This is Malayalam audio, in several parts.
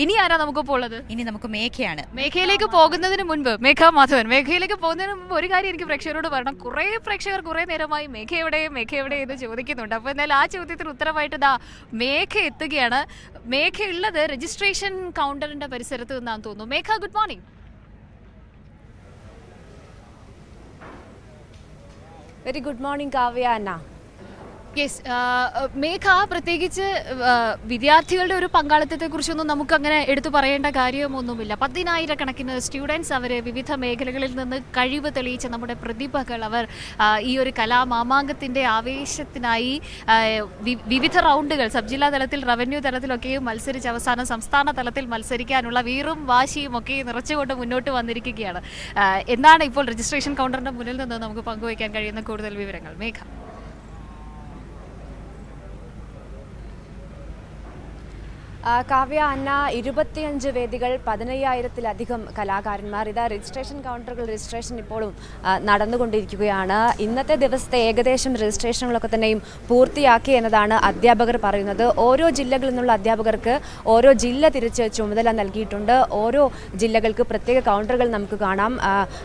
ഇനി ആരാ നമുക്കിപ്പോൾ ഉള്ളത്? ഇനി നമുക്ക് മേഘയാണ്. മേഘയിലേക്ക് പോകുന്നതിന് മുൻപ് മേഘയിലേക്ക് പോകുന്നതിന് മുമ്പ് ഒരു കാര്യം എനിക്ക് പ്രേക്ഷകരോട് പറയണം. കുറേ പ്രേക്ഷകർ കുറേ നേരമായി മേഘ എവിടെ എന്ന് ചോദിക്കുന്നുണ്ട്. അപ്പോൾ എന്നാൽ ആ ചോദ്യത്തിന് ഉത്തരമായിട്ട് മേഘ എത്തുകയാണ്. മേഘ ഉള്ളത് രജിസ്ട്രേഷൻ കൗണ്ടറിന്റെ പരിസരത്ത് നിന്നാന്ന് തോന്നുന്നു. Megha, good morning. Very good morning Kavya Anna. Yes, Megha, പ്രത്യേകിച്ച് വിദ്യാർത്ഥികളുടെ ഒരു പങ്കാളിത്തത്തെക്കുറിച്ചൊന്നും നമുക്കങ്ങനെ എടുത്തു പറയേണ്ട കാര്യമൊന്നുമില്ല. 10,000 സ്റ്റുഡൻസ് അവർ വിവിധ മേഖലകളിൽ നിന്ന് കഴിവ് തെളിയിച്ച നമ്മുടെ പ്രതിഭകൾ അവർ ഈ ഒരു കലാമാമാങ്കത്തിൻ്റെ ആവേശത്തിനായി വിവിധ റൗണ്ടുകൾ സബ് ജില്ലാ തലത്തിൽ, റവന്യൂ തലത്തിലൊക്കെയും മത്സരിച്ച് അവസാനം സംസ്ഥാന തലത്തിൽ മത്സരിക്കാനുള്ള വീറും വാശിയും ഒക്കെ നിറച്ചുകൊണ്ട് മുന്നോട്ട് വന്നിരിക്കുകയാണ്. എന്താണ് ഇപ്പോൾ രജിസ്ട്രേഷൻ കൗണ്ടറിൻ്റെ മുന്നിൽ നിന്ന് നമുക്ക് പങ്കുവയ്ക്കാൻ കഴിയുന്ന കൂടുതൽ വിവരങ്ങൾ, മേഘ? കാവ്യ അന്ന, 25 വേദികൾ, 15,000-ലധികം കലാകാരന്മാർ. ഇതാ രജിസ്ട്രേഷൻ കൗണ്ടറുകൾ, രജിസ്ട്രേഷൻ ഇപ്പോഴും നടന്നുകൊണ്ടിരിക്കുകയാണ്. ഇന്നത്തെ ദിവസത്തെ ഏകദേശം രജിസ്ട്രേഷനുകളൊക്കെ തന്നെയും പൂർത്തിയാക്കി എന്നതാണ് അധ്യാപകർ പറയുന്നത്. ഓരോ ജില്ലകളിൽ നിന്നുള്ള അധ്യാപകർക്ക് ഓരോ ജില്ല തിരിച്ച് ചുമതല നൽകിയിട്ടുണ്ട്. ഓരോ ജില്ലകൾക്ക് പ്രത്യേക കൗണ്ടറുകൾ നമുക്ക് കാണാം.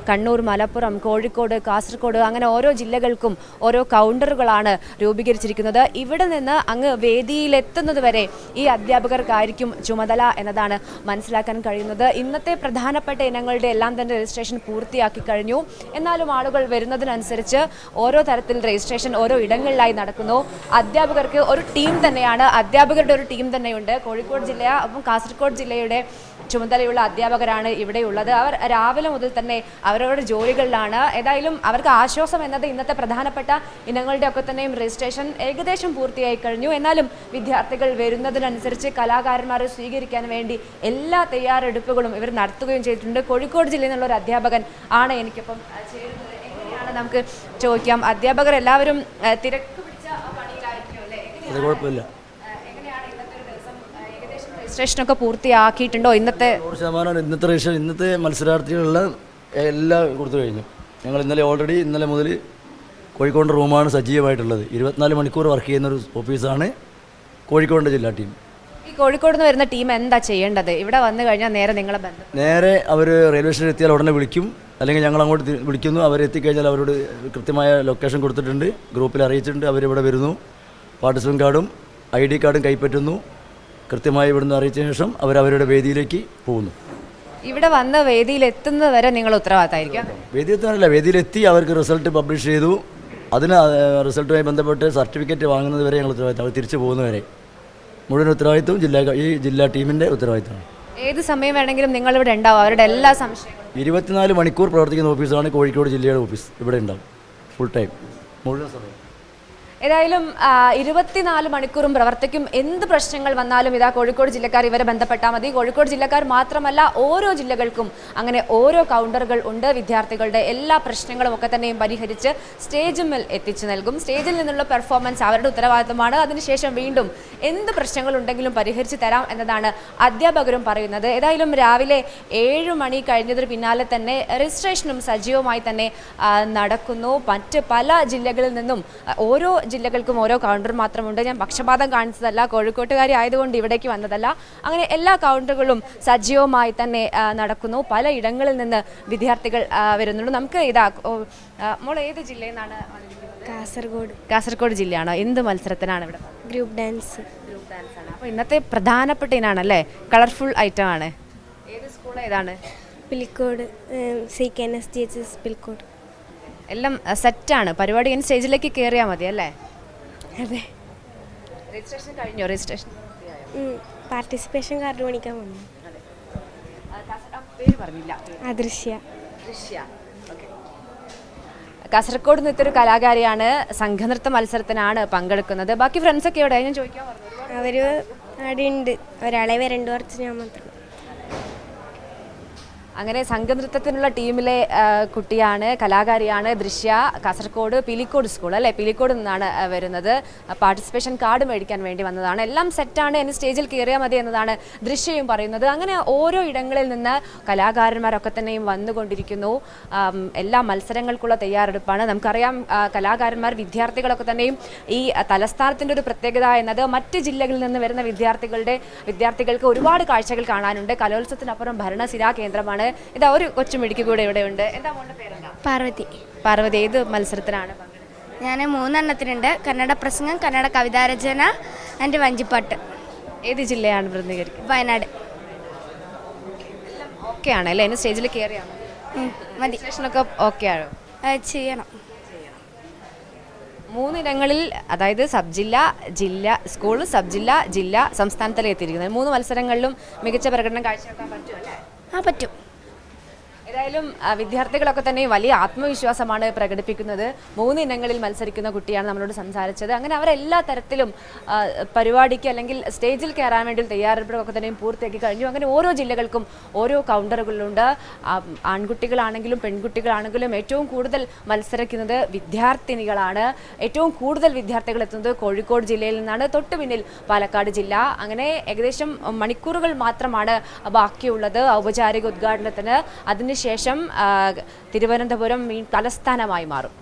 കണ്ണൂർ, മലപ്പുറം, കോഴിക്കോട്, കാസർഗോഡ്, അങ്ങനെ ഓരോ ജില്ലകൾക്കും ഓരോ കൗണ്ടറുകളാണ് രൂപീകരിച്ചിരിക്കുന്നത്. ഇവിടെ നിന്ന് അങ്ങ് വേദിയിലെത്തുന്നത് വരെ ഈ അധ്യാപകർ ായിരിക്കും ചുമതല എന്നതാണ് മനസ്സിലാക്കാൻ കഴിയുന്നത്. ഇന്നത്തെ പ്രധാനപ്പെട്ട ഇനങ്ങളുടെ എല്ലാം തന്നെ രജിസ്ട്രേഷൻ പൂർത്തിയാക്കി കഴിഞ്ഞു. എന്നാലും ആളുകൾ വരുന്നതിനനുസരിച്ച് ഓരോ തരത്തിൽ രജിസ്ട്രേഷൻ ഓരോ ഇടങ്ങളിലായി നടക്കുന്നു. അധ്യാപകർക്ക് ഒരു ടീം തന്നെയാണ്, അധ്യാപകരുടെ ഒരു ടീം തന്നെയുണ്ട്. കോഴിക്കോട് ജില്ല, അപ്പം കാസർഗോഡ് ജില്ലയുടെ ചുമതലയുള്ള അധ്യാപകരാണ് ഇവിടെയുള്ളത്. അവർ രാവിലെ മുതൽ തന്നെ അവരവരുടെ ജോലികളിലാണ്. ഏതായാലും അവർക്ക് ആശ്വാസം എന്നത് ഇന്നത്തെ പ്രധാനപ്പെട്ട ഇനങ്ങളുടെ ഒക്കെ തന്നെയും രജിസ്ട്രേഷൻ ഏകദേശം പൂർത്തിയായി കഴിഞ്ഞു. എന്നാലും വിദ്യാർത്ഥികൾ വരുന്നതിനനുസരിച്ച് കലാകാരന്മാരെ സ്വീകരിക്കാൻ വേണ്ടി എല്ലാ തയ്യാറെടുപ്പുകളും ഇവർ നടത്തുകയും ചെയ്തിട്ടുണ്ട്. കോഴിക്കോട് ജില്ലയിൽ നിന്നുള്ള ഒരു അധ്യാപകൻ ആണ് എനിക്കിപ്പം ചേരുന്നത്. എങ്ങനെയാണ് നമുക്ക് ചോദിക്കാം, അധ്യാപകർ എല്ലാവരും തിരക്ക് പിടിച്ച പണിയിലായിരിക്കും അല്ലേ? കുഴപ്പമില്ല. രജിസ്ട്രേഷനൊക്കെ പൂർത്തിയാക്കിയിട്ടുണ്ടോ? ഇന്നത്തെ 100% ഇന്നത്തെ രജിസ്ട്രേഷൻ, ഇന്നത്തെ മത്സരാർത്ഥികളുള്ള എല്ലാം കൊടുത്തു കഴിഞ്ഞു. ഞങ്ങൾ ഇന്നലെ മുതൽ കോഴിക്കോട് റൂമാണ് സജീവമായിട്ടുള്ളത്. 24 മണിക്കൂർ വർക്ക് ചെയ്യുന്ന ഒരു ഓഫീസാണ് കോഴിക്കോട് ജില്ലാ ടീം. ഈ കോഴിക്കോട് നിന്ന് വരുന്ന ടീം എന്താ ചെയ്യേണ്ടത്? ഇവിടെ വന്നു കഴിഞ്ഞാൽ നേരെ നിങ്ങളെ നേരെ അവർ റെയിൽവേ സ്റ്റേഷനിൽ എത്തിയാൽ ഉടനെ വിളിക്കും, അല്ലെങ്കിൽ ഞങ്ങൾ അങ്ങോട്ട് വിളിക്കുന്നു. അവരെത്തിക്കഴിഞ്ഞാൽ അവരോട് കൃത്യമായ ലൊക്കേഷൻ കൊടുത്തിട്ടുണ്ട്, ഗ്രൂപ്പിൽ അറിയിച്ചിട്ടുണ്ട്. അവരിവിടെ വരുന്നു, പാർട്ടിസിപ്പൻ കാർഡും ID കാർഡും കൈപ്പറ്റുന്നു. കൃത്യമായി ഇവിടുന്ന് അറിയിച്ച ശേഷം അവരവരുടെ വേദിയിലേക്ക് പോകുന്നു. ഇവിടെ വന്ന് വേദിയിലെത്തുന്നത് വരെ നിങ്ങൾ ഉത്തരവാദിത്തമായിരിക്കും? വേദിയിലെത്താനല്ല, വേദിയിലെത്തി അവർക്ക് റിസൾട്ട് പബ്ലിഷ് ചെയ്തു. അതിന് റിസൾട്ടുമായി ബന്ധപ്പെട്ട് സർട്ടിഫിക്കറ്റ് വാങ്ങുന്നത് വരെ ഞങ്ങൾ ഉത്തരവാദിത്തം. അവർ തിരിച്ചു പോകുന്നവരെ മുഴുവൻ ഉത്തരവാദിത്വം ഈ ജില്ലാ ടീമിൻ്റെ ഉത്തരവാദിത്തമാണ്. ഏത് സമയം വേണമെങ്കിലും നിങ്ങളിവിടെ ഉണ്ടാവും, അവരുടെ എല്ലാ സംശയങ്ങളും. 24 മണിക്കൂർ പ്രവർത്തിക്കുന്ന ഓഫീസാണ് കോഴിക്കോട് ജില്ലയുടെ ഓഫീസ്. ഇവിടെ ഉണ്ടാവും ഫുൾ ടൈം, മുഴുവൻ സമയം. ഏതായാലും 24 മണിക്കൂറും പ്രവർത്തിക്കും. എന്ത് പ്രശ്നങ്ങൾ വന്നാലും ഇതാ കോഴിക്കോട് ജില്ലക്കാർ ഇവരെ ബന്ധപ്പെട്ടാൽ മതി. കോഴിക്കോട് ജില്ലക്കാർ മാത്രമല്ല, ഓരോ ജില്ലകൾക്കും അങ്ങനെ ഓരോ കൗണ്ടറുകൾ ഉണ്ട്. വിദ്യാർത്ഥികളുടെ എല്ലാ പ്രശ്നങ്ങളും ഒക്കെ തന്നെയും പരിഹരിച്ച് സ്റ്റേജിൽ എത്തിച്ചു നൽകും. സ്റ്റേജിൽ നിന്നുള്ള പെർഫോമൻസ് അവരുടെ ഉത്തരവാദിത്തമാണ്. അതിനുശേഷം വീണ്ടും എന്ത് പ്രശ്നങ്ങളുണ്ടെങ്കിലും പരിഹരിച്ച് തരാം എന്നതാണ് അധ്യാപകരും പറയുന്നത്. ഏതായാലും രാവിലെ 7 മണി കഴിഞ്ഞതിന് പിന്നാലെ തന്നെ രജിസ്ട്രേഷനും സജീവമായി തന്നെ നടക്കുന്നു. മറ്റ് പല ജില്ലകളിൽ നിന്നും ഓരോ ജില്ലകൾക്കും ഓരോ കൗണ്ടർ മാത്രമുണ്ട്. ഞാൻ പക്ഷപാതം കാണിച്ചതല്ല, കോഴിക്കോട്ടുകാരി ആയതുകൊണ്ട് ഇവിടേക്ക് വന്നതല്ല. അങ്ങനെ എല്ലാ കൗണ്ടറുകളും സജീവമായി തന്നെ നടക്കുന്നു. പല ഇടങ്ങളിൽ നിന്ന് വിദ്യാർത്ഥികൾ വരുന്നുണ്ട്. നമുക്ക് മോൾ ഏത് ജില്ലയിൽ നിന്നാണ്? കാസർഗോഡ് ജില്ലയാണോ? എന്ത് മത്സരത്തിനാണ് ഇവിടെ? ഗ്രൂപ്പ് ഡാൻസ് ആണ്. അപ്പോൾ ഇന്നത്തെ പ്രധാനപ്പെട്ട ഇനാണല്ലേ, കളർഫുൾ ഐറ്റം ആണ്. ഏത് സ്കൂൾ ഏതാണ്? പിലിക്കോട്, CKNSGHS പിലിക്കോട്. എല്ലാം സെറ്റാണ്. പരിപാടി ഇങ്ങനെ സ്റ്റേജിലേക്ക് കയറിയാൽ മതി അല്ലേ? അതെ. രജിസ്ട്രേഷൻ കഴിഞ്ഞോ? രജിസ്ട്രേഷൻ പാർട്ടിസിപ്പേഷൻ കാർഡ് മേടിക്കാൻ വന്നു. പേര് പറഞ്ഞില്ല. അദൃശ്യ. കാസർഗോഡ് നിന്നൊരു കലാകാരിയാണ്. സംഘനൃത്ത മത്സരത്തിനാണ് പങ്കെടുക്കുന്നത്. ബാക്കി ഫ്രണ്ട്സൊക്കെ എവിടെ? ഞാൻ ചോദിക്കാൻ പറഞ്ഞു. അവർ അവിടെ ഉണ്ട്. ഒരാളെ വരേണ്ട, കുറച്ച് ഞാൻ മാത്രം. അങ്ങനെ സംഘനൃത്തത്തിനുള്ള ടീമിലെ കുട്ടിയാണ്, കലാകാരിയാണ് ദൃശ്യ. കാസർഗോഡ് പിലിക്കോട് സ്കൂൾ അല്ലേ, പിലിക്കോട് നിന്നാണ് വരുന്നത്. പാർട്ടിസിപ്പേഷൻ കാർഡ് മേടിക്കാൻ വേണ്ടി വന്നതാണ്. എല്ലാം സെറ്റാണ്, ഇനി സ്റ്റേജിൽ കയറിയാൽ മതി എന്നതാണ് ദൃശ്യയും പറയുന്നത്. അങ്ങനെ ഓരോ ഇടങ്ങളിൽ നിന്ന് കലാകാരന്മാരൊക്കെ തന്നെയും വന്നുകൊണ്ടിരിക്കുന്നു. എല്ലാ മത്സരങ്ങൾക്കുള്ള തയ്യാറെടുപ്പാണ്. നമുക്കറിയാം കലാകാരന്മാർ വിദ്യാർത്ഥികളൊക്കെ തന്നെയും ഈ തലസ്ഥാനത്തിൻ്റെ ഒരു പ്രത്യേകത എന്നത് മറ്റ് ജില്ലകളിൽ നിന്ന് വരുന്ന വിദ്യാർത്ഥികൾക്ക് ഒരുപാട് കാഴ്ചകൾ കാണാനുണ്ട്. കലോത്സവത്തിനപ്പുറം ഭരണസിരാ കേന്ദ്രമാണ്. ഇതാ ഒരു കൊച്ചുമിടിക്ക് കൂടെ ഇവിടെ ഉണ്ട്. എന്താ മോളുടെ പേരെന്താ? പാർവതി. പാർവതി, ഏത് മത്സരത്തിനാണ് പങ്കെടുക്കുന്നത്? ഞാൻ 3 എണ്ണത്തിനുണ്ട്. കന്നഡ പ്രസംഗം, കന്നഡ കവിതാരചന ആൻഡ് വഞ്ചിപ്പാട്ട്. ഏത് ജില്ലയാണ് പ്രതിനിധീകരിക്കുന്നത്? വയനാട്. ഓക്കെ ആണ് അല്ലേ? ഇനി സ്റ്റേജിൽ കയറിയാണ് മതി. സ്റ്റേഷനൊക്കെ ഓക്കെ ആണോ? ചെയ്യണം. 3 ഇടങ്ങളിൽ, അതായത് സബ് ജില്ല, സ്കൂൾ, സബ് ജില്ല, ജില്ല, സംസ്ഥാനത്തിലേക്ക് എത്തിയിരിക്കുന്നത്. 3 മത്സരങ്ങളിലും മികച്ച പ്രകടനം കാഴ്ചവെക്കാൻ പറ്റും അല്ലേ? പറ്റും. ഏതായാലും വിദ്യാർത്ഥികളൊക്കെ തന്നെ വലിയ ആത്മവിശ്വാസമാണ് പ്രകടിപ്പിക്കുന്നത്. 3 ഇനങ്ങളിൽ മത്സരിക്കുന്ന കുട്ടിയാണ് നമ്മളോട് സംസാരിച്ചത്. അങ്ങനെ അവരെല്ലാ തരത്തിലും പരിപാടിക്ക് അല്ലെങ്കിൽ സ്റ്റേജിൽ കയറാൻ വേണ്ടി തയ്യാറെടുപ്പൊക്കെ തന്നെയും പൂർത്തിയാക്കി കഴിഞ്ഞു. അങ്ങനെ ഓരോ ജില്ലകൾക്കും ഓരോ കൗണ്ടറുകളുണ്ട്. ആൺകുട്ടികളാണെങ്കിലും പെൺകുട്ടികളാണെങ്കിലും ഏറ്റവും കൂടുതൽ മത്സരിക്കുന്നത് വിദ്യാർത്ഥിനികളാണ്. ഏറ്റവും കൂടുതൽ വിദ്യാർത്ഥികൾ എത്തുന്നത് കോഴിക്കോട് ജില്ലയിൽ നിന്നാണ്. തൊട്ട് പിന്നിൽ പാലക്കാട് ജില്ല. അങ്ങനെ ഏകദേശം മണിക്കൂറുകൾ മാത്രമാണ് ബാക്കിയുള്ളത് ഔപചാരിക ഉദ്ഘാടനത്തിന്. അതിനുശേഷം തിരുവനന്തപുരം തലസ്ഥാനമായി മാറും.